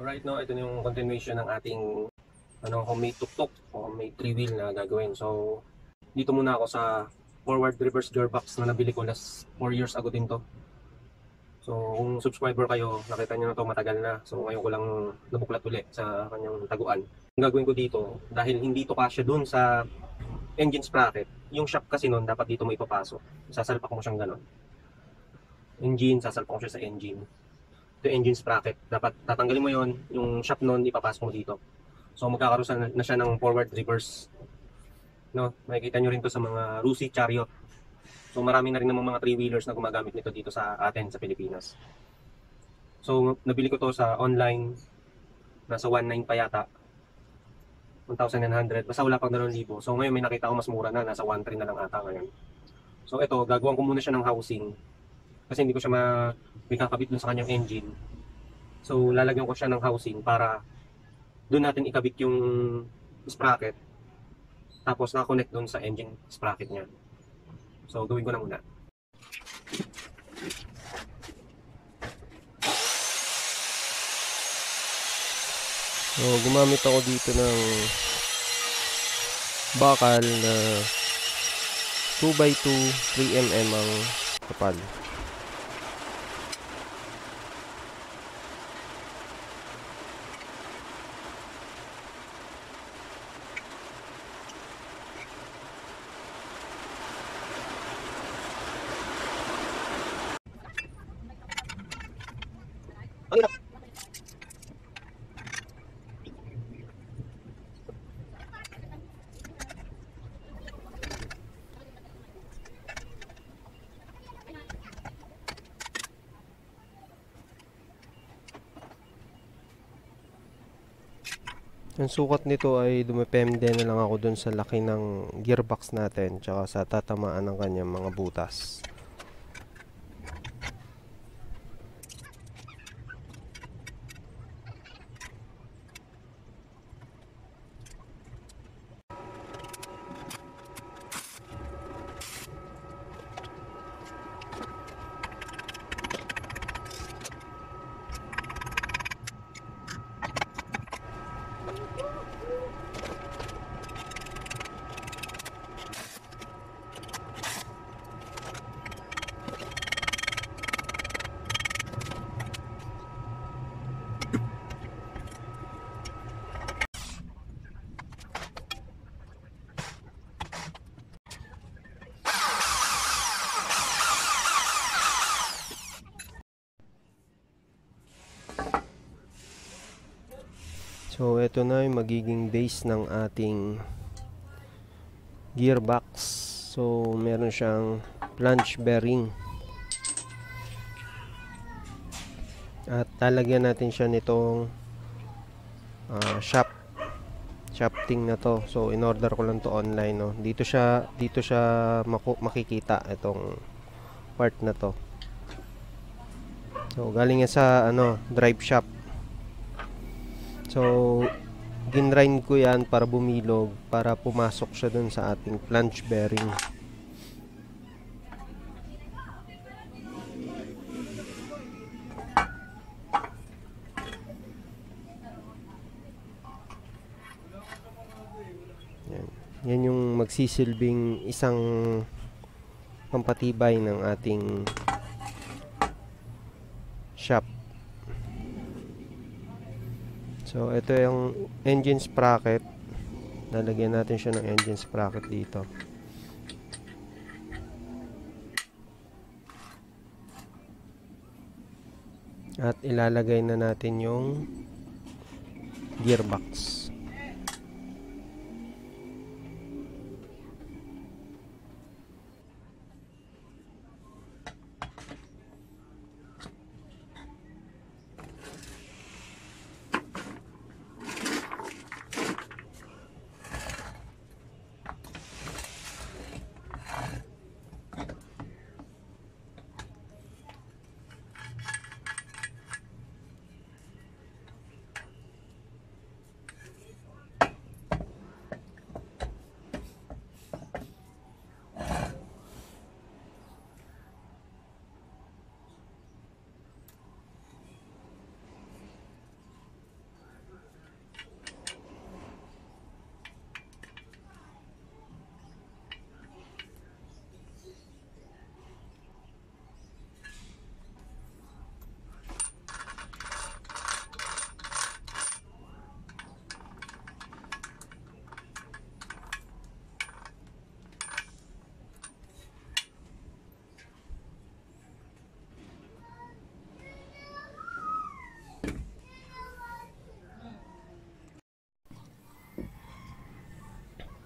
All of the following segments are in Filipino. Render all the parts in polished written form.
Alright, no, ito na yung continuation ng ating homemade tuktok o homemade 3-wheel na gagawin. So, dito muna ako sa forward reverse gearbox na nabili ko last 4 years ago din to. So, kung subscriber kayo, nakita nyo na to matagal na. So, ngayon ko lang nabuklat ulit sa kanyang taguan. Ang gagawin ko dito, dahil hindi to kasya dun sa engine sprocket, yung shock kasi nun, dapat dito mo ipapasok. Sasalpak mo siyang ganon. Engine, sasalpak mo siya sa engine. Ito yung engine sprocket. Dapat tatanggalin mo yon, yung shock nun, ipapasok mo dito. So, magkakaroon na siya ng forward reverse. No, makikita nyo rin to sa mga Rusi Chariot. So marami na rin namang mga 3-wheelers na gumagamit nito dito sa atin sa Pilipinas. So nabili ko to sa online, nasa 1.9 pa yata, 1,900, basta wala pang 2,000. So ngayon may nakita ko mas mura na, nasa 1.3 na lang ata ngayon. So ito, gagawin ko muna siya ng housing kasi hindi ko siya makakabit dun sa kanyang engine. So lalagyan ko siya ng housing para doon natin ikabit yung sprocket, tapos nakakonect doon sa engine sprocket niya. So gawin ko na muna. So gumamit ako dito ng bakal na 2x2 3mm ang kapal. Ang sukat nito ay dumepende na lang ako dun sa laki ng gearbox natin tsaka sa tatamaan ng kanyang mga butas. So ito na yung magiging base ng ating gearbox. So meron siyang flange bearing. At lalagyan natin siya nitong shafting na to. So in order ko lang to online, no. Dito siya makikita itong part na to. So galing yan sa drive shaft. So ginrind ko yan para bumilog, para pumasok siya dun sa ating flange bearing. Yan yung magsisilbing isang pampatibay ng ating shaft. So ito yung engine sprocket. Lalagyan natin siya ng engine sprocket dito. At ilalagay na natin yung gearbox.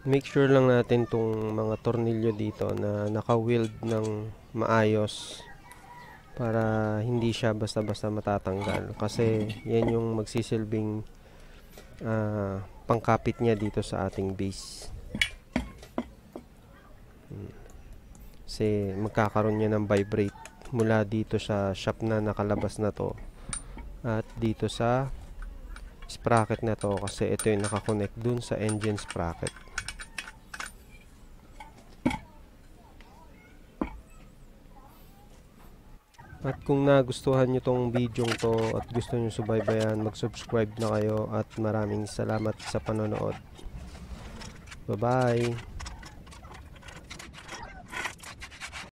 Make sure lang natin tong mga tornilyo dito na naka-weld ng maayos para hindi siya basta-basta matatanggal, kasi yan yung magsisilbing pangkapit niya dito sa ating base. Kasi magkakaroon niya ng vibrate mula dito sa shop na nakalabas na to at dito sa sprocket na to, kasi ito yung nakakonect dun sa engine sprocket. At kung nagustuhan nyo tong video to at gusto nyo subaybayan, mag-subscribe na kayo, at maraming salamat sa panonood. Bye bye.